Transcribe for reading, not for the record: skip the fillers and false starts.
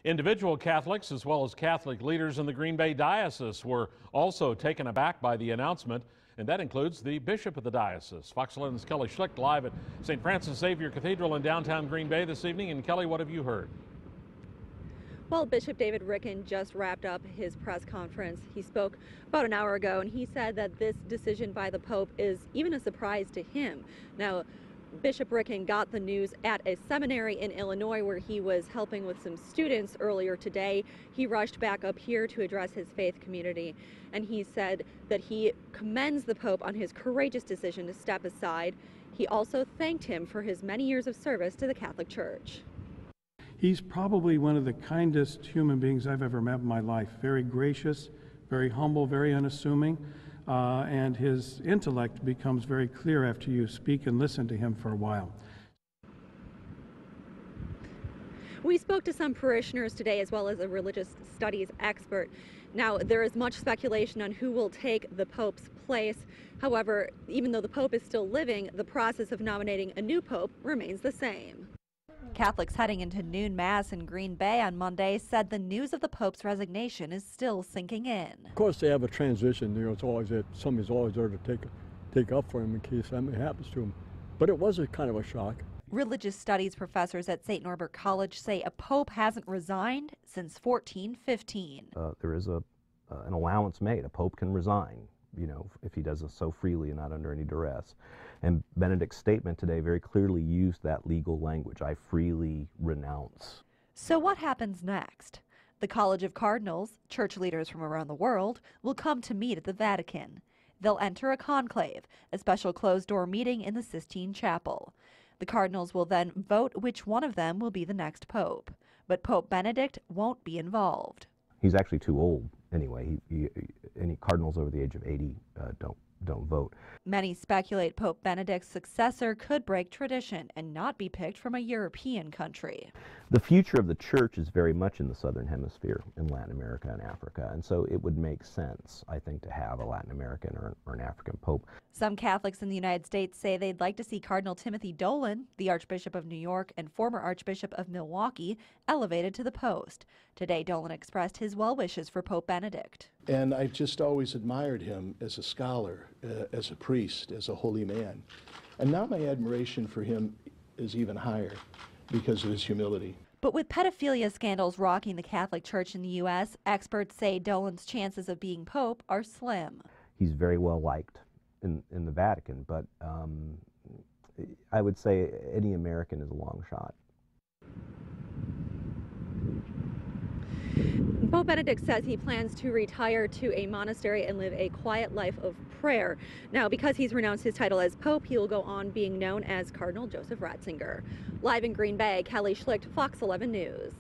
Individual Catholics as well as Catholic leaders in the Green Bay Diocese were also taken aback by the announcement, and that includes the Bishop of the Diocese. Fox 11's Kelly Schlicht live at St. Francis Xavier Cathedral in downtown Green Bay this evening. And Kelly, what have you heard? Well, Bishop David Ricken just wrapped up his press conference. He spoke about an hour ago, and he said that this decision by the Pope is even a surprise to him. Now, Bishop Ricken got the news at a seminary in Illinois where he was helping with some students earlier today. He rushed back up here to address his faith community, and he said that he commends the Pope on his courageous decision to step aside. He also thanked him for his many years of service to the Catholic Church. He's probably one of the kindest human beings I've ever met in my life. Very gracious, very humble, very unassuming. And his intellect becomes very clear after you speak and listen to him for a while. We spoke to some parishioners today as well as a religious studies expert. Now, there is much speculation on who will take the Pope's place. However, even though the Pope is still living, the process of nominating a new Pope remains the same. Catholics heading into noon Mass in Green Bay on Monday said the news of the Pope's resignation is still sinking in. Of course, they have a transition. It's always that somebody's always there to take up for him in case something happens to him. But it was a kind of a shock. Religious studies professors at St. Norbert College say a Pope hasn't resigned since 1415. There is an allowance made. A Pope can resign, if he does so freely and not under any duress. And Benedict's statement today very clearly used that legal language. I freely renounce. So what happens next? The College of Cardinals, church leaders from around the world, will come to meet at the Vatican. They'll enter a conclave, a special closed-door meeting in the Sistine Chapel. The cardinals will then vote which one of them will be the next pope. But Pope Benedict won't be involved. He's actually too old anyway. Any cardinals over the age of 80 don't vote. Many speculate Pope Benedict's successor could break tradition and not be picked from a European country. The future of the church is very much in the southern hemisphere, in Latin America and Africa, and so it would make sense, I think, to have a Latin American or an African pope. Some Catholics in the United States say they'd like to see Cardinal Timothy Dolan, the Archbishop of New York and former Archbishop of Milwaukee, elevated to the post. Today, Dolan expressed his well wishes for Pope Benedict. And I just always admired him as a scholar, as a priest, as a holy man. And now my admiration for him is even higher because of his humility. But with pedophilia scandals rocking the Catholic Church in the U.S., experts say Dolan's chances of being pope are slim. He's very well liked in the Vatican, but I would say any American is a long shot. Pope Benedict says he plans to retire to a monastery and live a quiet life of prayer. Now, because he's renounced his title as Pope, he will go on being known as Cardinal Joseph Ratzinger. Live in Green Bay, Kelly Schlicht, Fox 11 News.